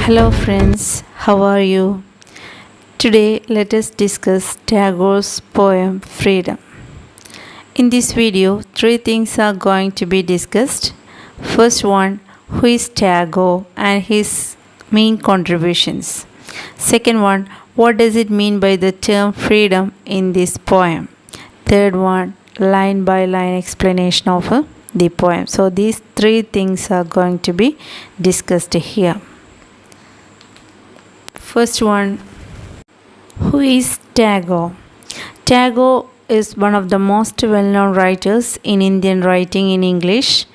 Hello friends, how are you? Today let us discuss Tagore's poem Freedom. In this video, three things are going to be discussed. First one, who is Tagore and his main contributions. Second one, what does it mean by the term freedom in this poem? Third one, line by line explanation of the poem. So these three things are going to be discussed here. First one, who is Tagore? Tagore is one of the most well-known writers in Indian writing in English.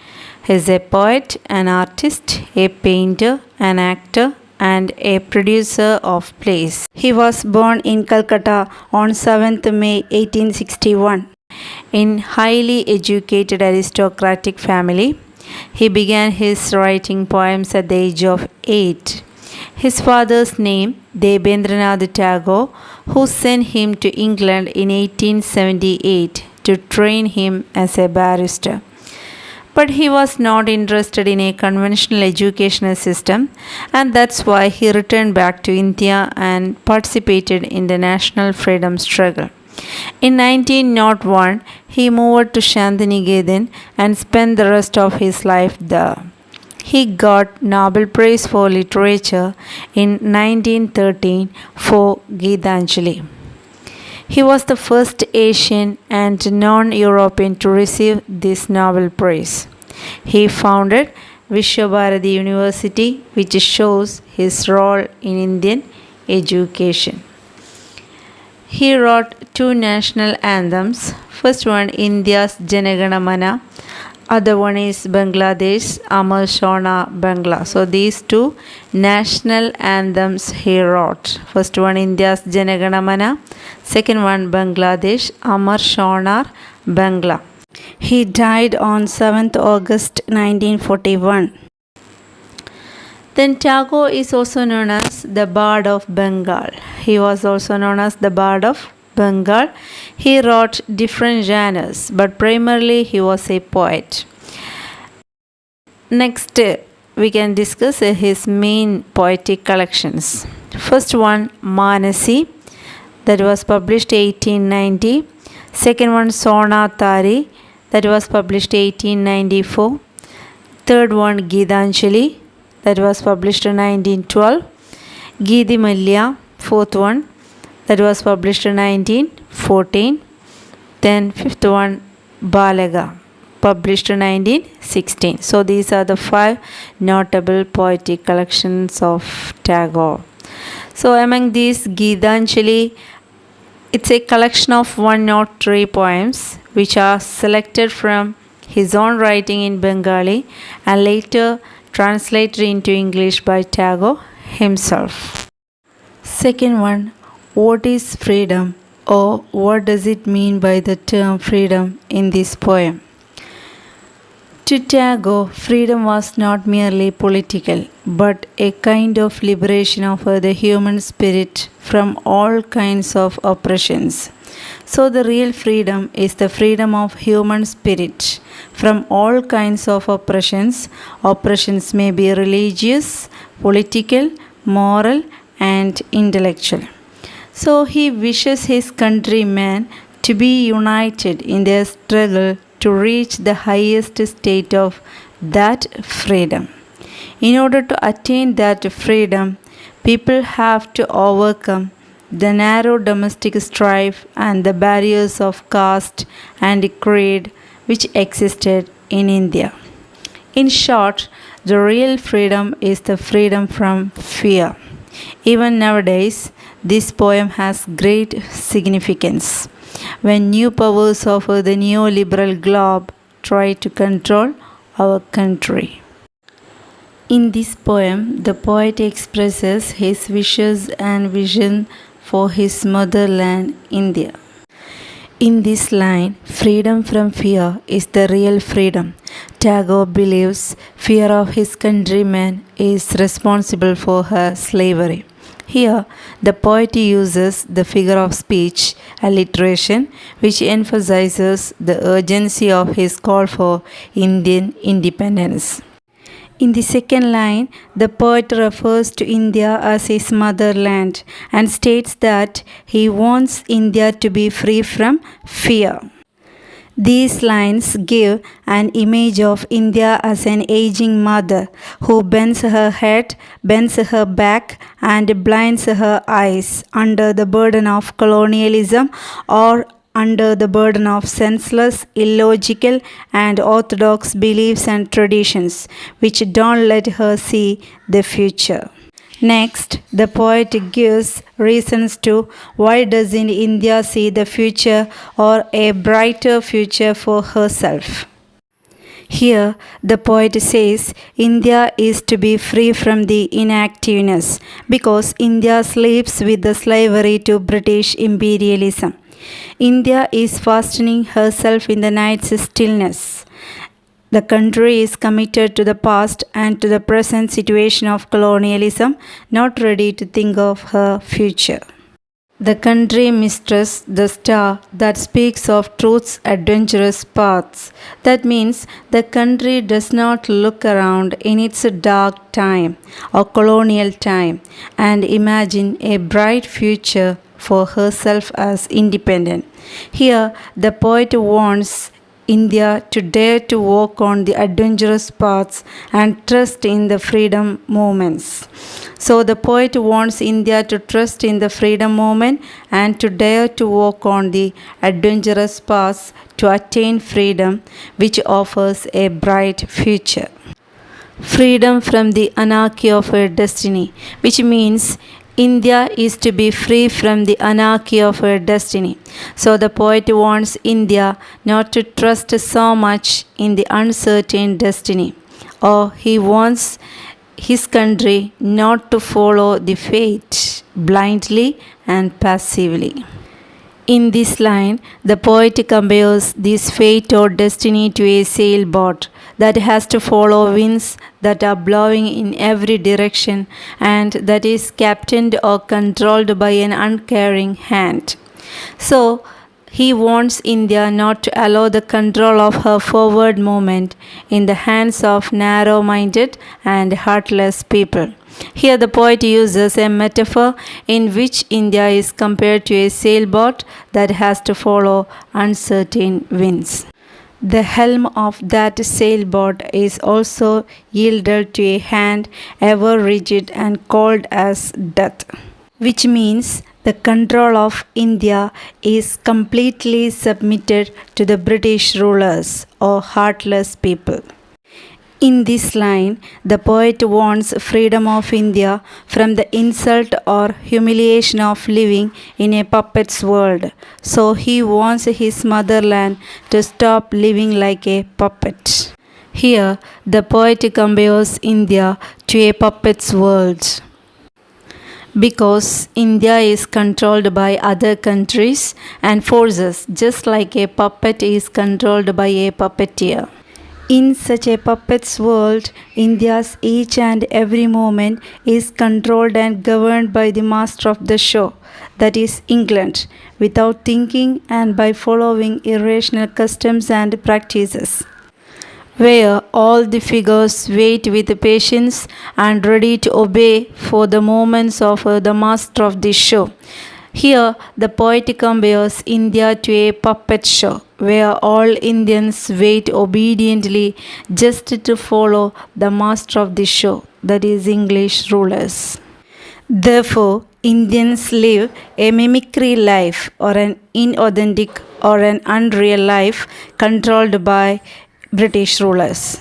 He is a poet, an artist, a painter, an actor, and a producer of plays. He was born in Calcutta on 7th May 1861 in highly educated aristocratic family. He began his writing poems at the age of 8. His father's name, Rabindranath Tagore, who sent him to England in 1878 to train him as a barrister. But he was not interested in a conventional educational system, and that's why he returned back to India and participated in the national freedom struggle. In 1901, he moved to Shantiniketan and spent the rest of his life there. He got Nobel Prize for Literature in 1913 for Gitanjali. He was the first Asian and non-European to receive this Nobel Prize. He founded Vishwabharati University, which shows his role in Indian education. He wrote two national anthems. First one, India's Jana Gana Mana. Other one is Bangladesh, Amar Shona Bangla. So these two national anthems he wrote. First one, India's Jana Gana Mana. Second one, Bangladesh, Amar Shona Bangla. He died on 7th August 1941. Then Tagore is also known as the Bard of Bengal. He was also known as the Bard of Bengal. He wrote different genres, but primarily he was a poet. Next, we can discuss his main poetic collections. First one, Manasi, that was published 1890. Second one, Sona Tari, that was published 1894. Third one, Gitanjali, that was published in 1912. Geeti Malya, fourth one, that was published in 1914. Then fifth one, Balaga, published in 1916. So these are the five notable poetic collections of Tagore. So among these, Gitanjali, it's a collection of 103 poems which are selected from his own writing in Bengali and later translated into English by Tagore himself. Second one, what is freedom, or what does it mean by the term freedom in this poem? To Tagore, freedom was not merely political, but a kind of liberation of the human spirit from all kinds of oppressions. So the real freedom is the freedom of human spirit from all kinds of oppressions. Oppressions may be religious, political, moral, and intellectual. So he wishes his countrymen to be united in their struggle to reach the highest state of that freedom. In order to attain that freedom, people have to overcome the narrow domestic strife and the barriers of caste and creed which existed in India. In short, the real freedom is the freedom from fear. Even nowadays, this poem has great significance when new powers of the neoliberal globe try to control our country. In this poem, the poet expresses his wishes and vision for his motherland, India. In this line, freedom from fear is the real freedom. Tagore believes fear of his countrymen is responsible for her slavery. Here, the poet uses the figure of speech, alliteration, which emphasizes the urgency of his call for Indian independence. In the second line, the poet refers to India as his motherland and states that he wants India to be free from fear. These lines give an image of India as an aging mother who bends her head, bends her back, and blinds her eyes under the burden of colonialism or under the burden of senseless, illogical, and orthodox beliefs and traditions, which don't let her see the future. Next, the poet gives reasons to why doesn't India see the future or a brighter future for herself. Here, the poet says India is to be free from the inactiveness because India sleeps with the slavery to British imperialism. India is fastening herself in the night's stillness. The country is committed to the past and to the present situation of colonialism, not ready to think of her future. The country mistrusts the star that speaks of truth's adventurous paths. That means the country does not look around in its dark time or colonial time and imagine a bright future for herself as independent. Here, the poet wants India to dare to walk on the adventurous paths and trust in the freedom moments. So the poet wants India to trust in the freedom moment and to dare to walk on the adventurous paths to attain freedom, which offers a bright future. Freedom from the anarchy of her destiny, which means India is to be free from the anarchy of her destiny. So the poet wants India not to trust so much in the uncertain destiny, or he wants his country not to follow the fate blindly and passively. In this line, the poet compares this fate or destiny to a sailboat that has to follow winds that are blowing in every direction and that is captained or controlled by an uncaring hand. So, he wants India not to allow the control of her forward movement in the hands of narrow-minded and heartless people. Here the poet uses a metaphor in which India is compared to a sailboat that has to follow uncertain winds. The helm of that sailboat is also yielded to a hand ever rigid and cold as death, which means the control of India is completely submitted to the British rulers or heartless people. In this line, the poet wants freedom of India from the insult or humiliation of living in a puppet's world. So he wants his motherland to stop living like a puppet. Here, the poet compares India to a puppet's world, because India is controlled by other countries and forces, just like a puppet is controlled by a puppeteer. In such a puppet's world, India's each and every moment is controlled and governed by the master of the show, that is England, without thinking and by following irrational customs and practices, where all the figures wait with patience and ready to obey for the moments of the master of the show. Here, the poet compares India to a puppet show, where all Indians wait obediently just to follow the master of the show, that is English rulers. Therefore, Indians live a mimicry life or an inauthentic or an unreal life controlled by British rulers.